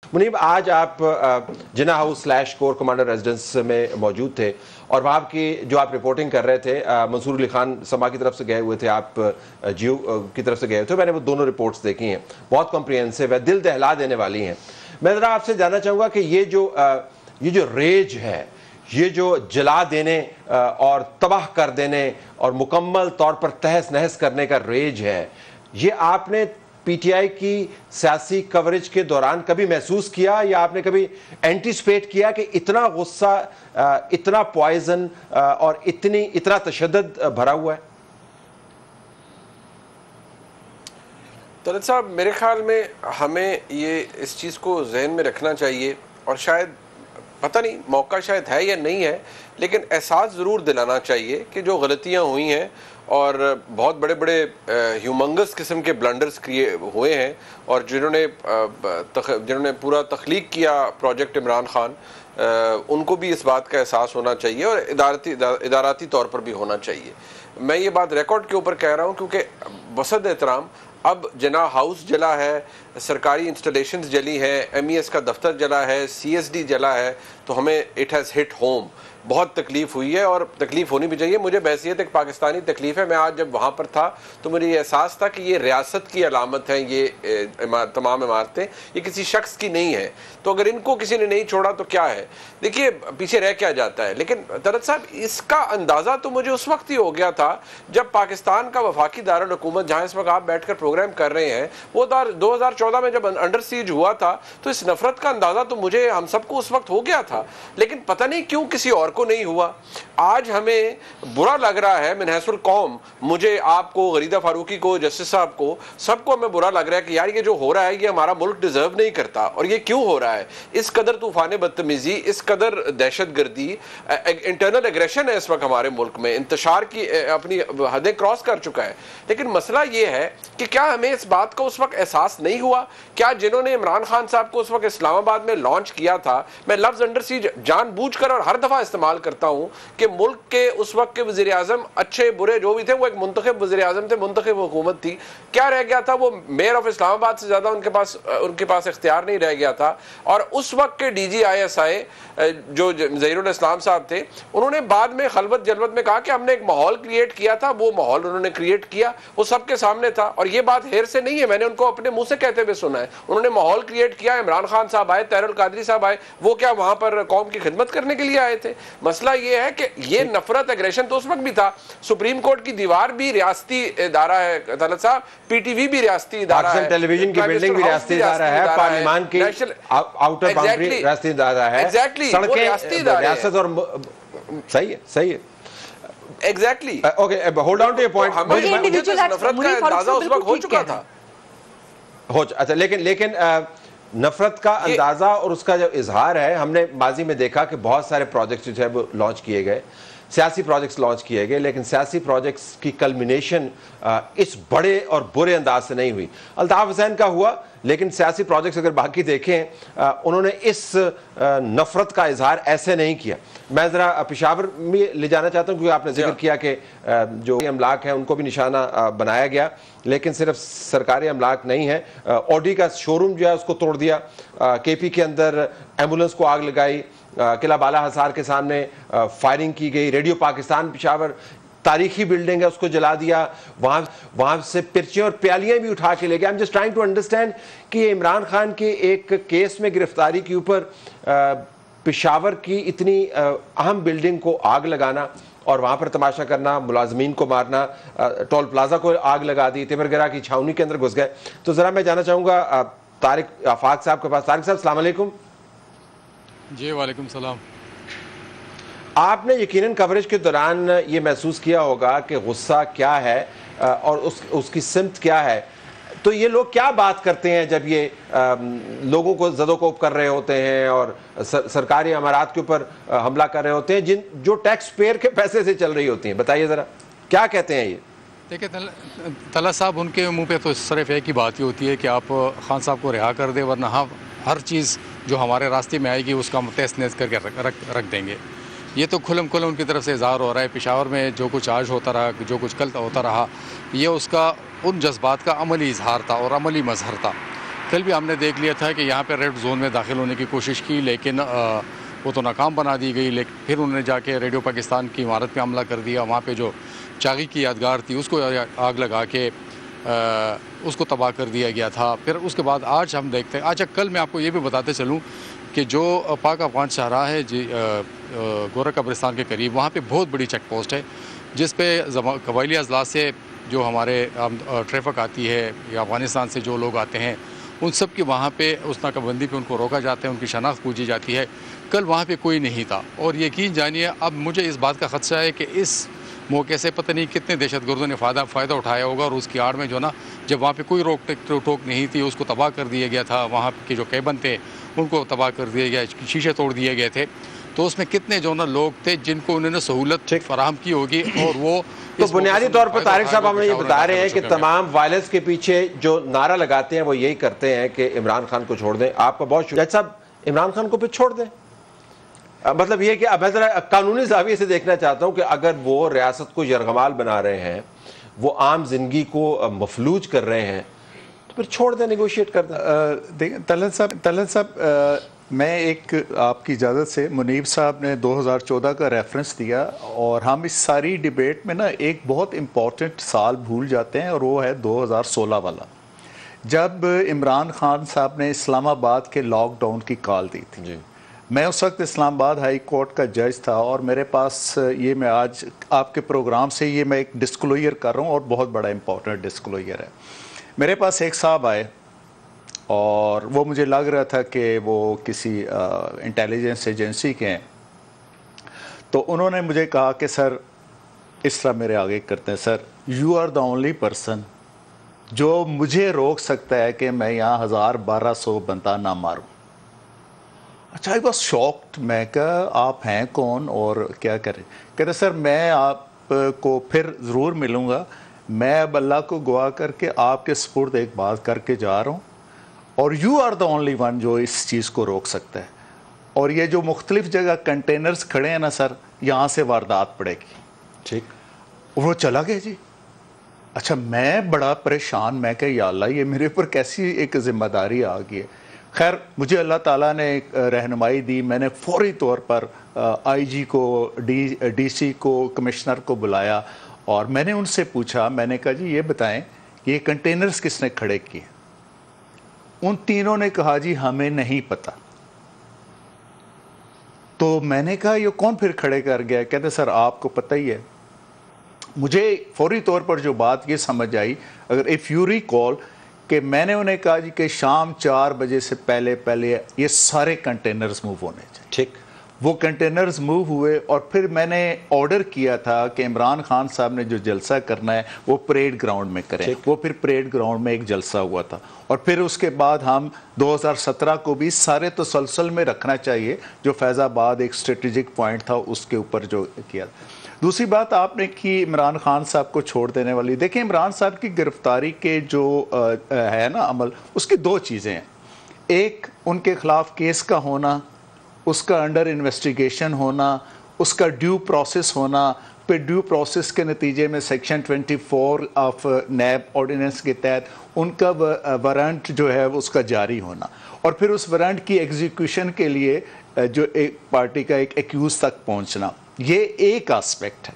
मुनीब, आज आप जिन्ना house / core commander residence में मौजूद थे और वहाँ की जो आप रिपोर्टिंग कर रहे थे, मंसूर अली खान समा की तरफ से गए हुए थे, आप जियो की तरफ से गए थे। मैंने वो दोनों रिपोर्ट्स देखी हैं, बहुत कॉम्प्रिहेंसिव है, दिल दहला देने वाली हैं। मैं ज़रा आपसे जानना चाहूँगा कि ये जो रेज है, ये जो जला देने और तबाह कर देने और मुकम्मल तौर पर तहस नहस करने का रेज है, ये आपने पीटीआई की सियासी कवरेज के दौरान कभी महसूस किया या आपने कभी एंटीसिपेट किया कि इतना गुस्सा, इतना पॉइजन और इतना तशद्दुद भरा हुआ है? तलत साहब, मेरे ख्याल में हमें ये इस चीज़ को जहन में रखना चाहिए, और शायद पता नहीं मौका शायद है या नहीं है, लेकिन एहसास ज़रूर दिलाना चाहिए कि जो गलतियाँ हुई हैं और बहुत बड़े बड़े ह्यूमंगस किस्म के ब्लंडर्स हुए हैं, और जिन्होंने पूरा तख्लीक किया प्रोजेक्ट इमरान खान, उनको भी इस बात का एहसास होना चाहिए और इदाराती तौर पर भी होना चाहिए। मैं ये बात रिकॉर्ड के ऊपर कह रहा हूँ क्योंकि बसद एहतराम अब जिन्ना हाउस जला है, सरकारी इंस्टॉलेशंस जली हैं, MES का दफ्तर जला है, CSD जला है, तो हमें इट हैज़ हिट होम। बहुत तकलीफ़ हुई है और तकलीफ़ होनी भी चाहिए। मुझे बहसियत एक पाकिस्तानी तकलीफ़ है। मैं आज जब वहाँ पर था तो मुझे ये एहसास था कि ये रियासत की अलामत है, ये तमाम इमारतें, ये किसी शख्स की नहीं है। तो अगर इनको किसी ने नहीं छोड़ा तो क्या है, देखिए पीछे रह क्या जाता है। लेकिन तलत साहब, इसका अंदाज़ा तो मुझे उस वक्त ही हो गया था जब पाकिस्तान का वफाकी दारुल हुकूमत, जहाँ इस वक्त आप बैठ कर प्रोग्राम कर रहे हैं, वो 2014 में जब अंडर सीज हुआ था, तो इस नफरत का अंदाज़ा तो मुझे, हम सबको उस वक्त हो गया था। लेकिन पता नहीं क्यों किसी और को नहीं हुआ। आज हमें बुरा लग रहा है, मिनहसुल कौम, मुझे, आपको, गरीदा फारूकी को, जस्टिस साहब को, सबको हमें बुरा लग रहा है कि यार ये जो हो रहा है ये हमारा मुल्क डिजर्व नहीं करता। और ये क्यों हो रहा है? इस कदर तूफान बदतमीजी, इस कदर दहशत गर्दी, इंटरनल एग्रेशन है इस वक्त हमारे मुल्क में, इंतशार की अपनी हदें क्रॉस कर चुका है। लेकिन मसला ये है कि क्या हमें इस बात का उस वक्त एहसास नहीं हुआ? क्या जिन्होंने इमरान खान साहब को उस वक्त इस्लामाबाद में लॉन्च किया था, मैं लफ्ज अंडर सीज जानबूझकर और हर दफा इस्तेमाल करता हूं कि मुल्क के उस वक्त के वजीर आजम, अच्छे बुरे जो भी थे, वो एक मुंतखब वजीर आजम थे, मुंतखब हुकूमत थी। क्या रह गया था? वो मेयर ऑफ इस्लामाबाद से ज्यादा उनके पास इख्तियार नहीं रह गया था। और उस वक्त के DG ISI जो ज़हीरुल इस्लाम साहब थे, उन्होंने बाद में खलबत जलबत में कहा कि हमने एक माहौल क्रिएट किया था। वो माहौल उन्होंने क्रिएट किया, वो सबके सामने था, और ये बात हेर से नहीं है, मैंने उनको अपने मुंह से कहते हुए सुना है। उन्होंने माहौल क्रिएट किया, इमरान खान साहब आए, तहरुल कादरी साहब आए, वो क्या वहां पर कौम की खिदमत करने के लिए आए थे? मसला ये है कि ये नफरत, एग्रेशन तो उस वक्त भी था। सुप्रीम कोर्ट की दीवार भी रियासती इदारा है तलत साहब, PTV भी रियासती इदारा है, टेलीविजन की बिल्डिंग भी रियासती इदारा है, पार्लियामान की आउटर बाउंड्री रियासती इदारा है, सड़कें रियासत, और सही है exactly. Okay, hold on to your point. नफरत का अंदाजा उस वक्त हो चुका था। अच्छा, लेकिन नफरत का अंदाजा और उसका जो इजहार है, हमने माजी में देखा कि बहुत सारे प्रोजेक्ट्स जो है वो लॉन्च किए गए, सियासी प्रोजेक्ट्स लॉन्च किए गए, लेकिन सियासी प्रोजेक्ट्स की कल्मिनेशन इस बड़े और बुरे अंदाज से नहीं हुई। अल्ताफ हुसैन का हुआ, लेकिन सियासी प्रोजेक्ट्स अगर बाकी देखें, उन्होंने इस नफरत का इजहार ऐसे नहीं किया। मैं ज़रा पेशावर में ले जाना चाहता हूँ, क्योंकि आपने जिक्र किया कि जो अमलाक हैं उनको भी निशाना बनाया गया, लेकिन सिर्फ सरकारी अमलाक नहीं है। ऑडी का शोरूम जो है उसको तोड़ दिया, KP के अंदर एम्बुलेंस को आग लगाई, किला बाला हसार के सामने फायरिंग की गई, रेडियो पाकिस्तान पेशावर तारीखी बिल्डिंग है उसको जला दिया, वहां से पर्चियां और प्यालियां भी उठा के ले गए। I am just trying to understand कि इमरान खान के एक केस में गिरफ्तारी के ऊपर पेशावर की इतनी अहम बिल्डिंग को आग लगाना और वहां पर तमाशा करना, मुलाजमीन को मारना, टोल प्लाजा को आग लगा दी, तिमरगरा की छावनी के अंदर घुस गए। तो जरा मैं जानना चाहूंगा तारिक आफाक साहब के पास। तारिक साहब, अस्सलाम वालेकुम। जी वालेकुम सलाम। आपने यकीनन कवरेज के दौरान ये महसूस किया होगा कि गुस्सा क्या है और उसकी सिमत क्या है। तो ये लोग क्या बात करते हैं जब ये लोगों को ज़दोकोब कर रहे होते हैं और सरकारी अमारात के ऊपर हमला कर रहे होते हैं, जो टैक्स पेयर के पैसे से चल रही होती हैं? बताइए ज़रा, क्या कहते हैं ये? देखिए तलत साहब, उनके मुंह पे तो सिर्फ एक ही बात ही होती है कि आप खान साहब को रिहा कर दे, वरना हम हर चीज़ जो हमारे रास्ते में आएगी उसका हम तहस नहस करके रख देंगे। ये तो खुलम खुलम उनकी तरफ से इज़हार हो रहा है। पेशावर में जो कुछ आज होता रहा, जो कुछ कल होता रहा, ये उसका उन जज्बात का अमली इजहार था और अमली मजहर था। کل بھی ہم نے دیکھ لیا تھا کہ یہاں پہ ریڈ زون میں داخل ہونے کی کوشش کی، لیکن وہ تو ناکام بنا دی گئی. لیکن پھر انہوں نے جا کے ریڈیو پاکستان کی عمارت پہ حملہ کر دیا. وہاں پہ جو چاغی کی یادگار تھی اس کو آگ لگا کے اس کو تباہ کر دیا گیا تھا. پھر اس کے بعد آج ہم دیکھتے ہیں. اچھا، کل میں آپ کو یہ بھی بتاتے چلوں کہ جو پاک افغان شاہراہ ہے گورا قبرستان کے قریب، وہاں پہ بہت بڑی چیک پوسٹ ہے جس پہ قبائلی اضلاع سے جو ہمارے ٹریفک آتی ہے یا افغانستان سے جو لوگ آتے ہیں ان سب کی وہاں پہ اس ناکہ بندی پہ ان کو روکا جاتا ہے، ان کی شناخت پوچھی جاتی ہے. کل وہاں پہ کوئی نہیں تھا، اور یقین جانیے اب مجھے اس بات کا خدشہ ہے کہ اس موقع سے پتہ نہیں کتنے دہشت گردوں نے فائدہ اٹھایا ہوگا، اور اس کی آڑ میں جو نا جب وہاں پہ کوئی روک ٹوک نہیں تھی اس کو تباہ کر دیا گیا تھا. وہاں کے جو کیبن تھے ان کو تباہ کر دیا گیا، شیشے توڑ دیے گئے تھے. تو اس میں کتنے جو نا لوگ تھے جن کو انہوں نے سہولت فراہم کی ہوگی، اور وہ تو بنیادی طور پر طارق صاحب ہم یہ بتا رہے ہیں کہ تمام وائلنس کے پیچھے جو نعرہ لگاتے ہیں وہ یہی کرتے ہیں کہ عمران خان کو چھوڑ دیں. آپ کا بہت شکریہ صاحب. عمران خان کو پھر چھوڑ دیں، مطلب یہ کہ اب میں ذرا قانونی زاویے سے دیکھنا چاہتا ہوں کہ اگر وہ ریاست کو یرغمال بنا رہے ہیں، وہ عام زندگی کو مفلوج کر رہے ہیں، تو پھر چھوڑ دیں، نیگوشیٹ کر دیں. دیکھیں طلعت صاحب، میں ایک آپ کی اجازت سے، منیب صاحب نے 2014 کا ریفرنس دیا، اور ہم اس ساری ڈیبیٹ میں نا ایک بہت امپورٹنٹ سال بھول جاتے ہیں، اور وہ ہے 2016 والا، جب عمران خان صاحب نے اسلام آباد کے لاک ڈاؤن کی کال دی تھی. جی، میں اس وقت اسلام آباد ہائی کورٹ کا جج تھا، اور میرے پاس یہ، میں آج آپ کے پروگرام سے یہ میں ایک ڈسکلوئر کر رہا ہوں، اور بہت بڑا امپورٹنٹ ڈسکلوئر ہے. میرے پاس ایک صاحب آئے، اور وہ مجھے لگ رہا تھا کہ وہ کسی انٹیلیجنس ایجنسی کے ہیں. تو انہوں نے مجھے کہا کہ سر، اس طرح میرے آگے کرتے ہیں، sir you are the only person جو مجھے روک سکتا ہے کہ میں یہاں 1200 بندہ نہ ماروں. اچھا، آئی واز شاکڈ. میں کہا آپ ہیں کون اور کیا کریں؟ کہتے سر میں آپ کو پھر ضرور ملوں گا، میں اب اللہ کو گواہ کر کے آپ کے سپرد ایک بات کر کے جا رہا ہوں، اور you are the only one جو اس چیز کو روک سکتا ہے. اور یہ جو مختلف جگہ کنٹینرز کھڑے ہیں نا سر، یہاں سے واردات پڑے گی. ٹھیک. وہ چلا گیا جی. اچھا، میں بڑا پریشان، میں کہ یا اللہ، یہ میرے اوپر کیسی ایک ذمہ داری آ گئی ہے. خیر، مجھے اللہ تعالیٰ نے ایک رہنمائی دی. میں نے فوری طور پر آئی جی کو، ڈی سی کو، کمشنر کو بلایا، اور میں نے ان سے پوچھا. میں نے کہا جی یہ بتائیں یہ کنٹینرز کس نے کھڑے کیے؟ ان تینوں نے کہا جی ہمیں نہیں پتا. تو میں نے کہا یہ کون پھر کھڑے کر گیا؟ کہتے سر آپ کو پتہ ہی ہے. مجھے فوری طور پر جو بات یہ سمجھ آئی، اگر اف یو ریکال، کہ میں نے انہیں کہا جی کہ شام 4 بجے سے پہلے یہ سارے کنٹینرز موو ہونے چاہیے. ٹھیک. وہ کنٹینرز موو ہوئے، اور پھر میں نے آرڈر کیا تھا کہ عمران خان صاحب نے جو جلسہ کرنا ہے وہ پریڈ گراؤنڈ میں کریں. وہ پھر پریڈ گراؤنڈ میں ایک جلسہ ہوا تھا، اور پھر اس کے بعد ہم 2017 کو بھی سارے تسلسل میں رکھنا چاہیے، جو فیض آباد ایک اسٹریٹجک پوائنٹ تھا اس کے اوپر جو کیا. دوسری بات آپ نے کی عمران خان صاحب کو چھوڑ دینے والی. دیکھیں، عمران صاحب کی گرفتاری کے جو ہے نا عمل، اس کی 2 چیزیں ہیں. ایک، ان کے خلاف کیس کا ہونا، اس کا انڈر انویسٹیگیشن ہونا، اس کا ڈیو پروسیس ہونا. پھر ڈیو پروسیس کے نتیجے میں سیکشن 24 آف نیب آرڈیننس کے تحت ان کا وارنٹ جو ہے اس کا جاری ہونا، اور پھر اس وارنٹ کی ایگزیکیوشن کے لیے جو ایک پارٹی کا ایک ایکیوز تک پہنچنا. یہ ایک آسپیکٹ ہے.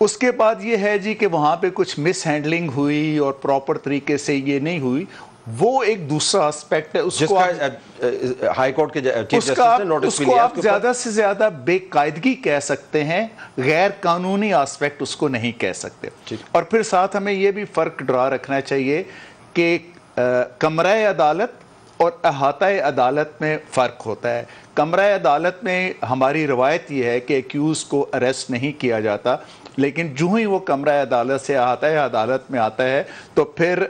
اس کے بعد یہ ہے جی کہ وہاں پہ کچھ مس ہینڈلنگ ہوئی اور پراپر طریقے سے یہ نہیں ہوئی، وہ ایک دوسرا آسپیکٹ ہے. اس کو ہائی کورٹ کے چیف جسٹس نے نوٹس بھی لیا. اس کو آپ زیادہ سے زیادہ بے قاعدگی کہہ سکتے ہیں، غیر قانونی آسپیکٹ اس کو نہیں کہہ سکتے. اور پھر ساتھ ہمیں یہ بھی فرق ڈرا رکھنا چاہیے کہ کمرہ عدالت اور احاطہ عدالت میں فرق ہوتا ہے. کمرہ عدالت میں ہماری روایت یہ ہے کہ ایکیوز کو اریسٹ نہیں کیا جاتا، لیکن جو ہی وہ کمرہ عدالت سے احاطہ عدالت میں آتا ہے تو پھر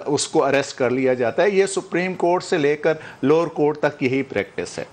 اس کو اریسٹ کر لیا جاتا ہے. یہ سپریم کورٹ سے لے کر لوور کورٹ تک یہی پریکٹس ہے.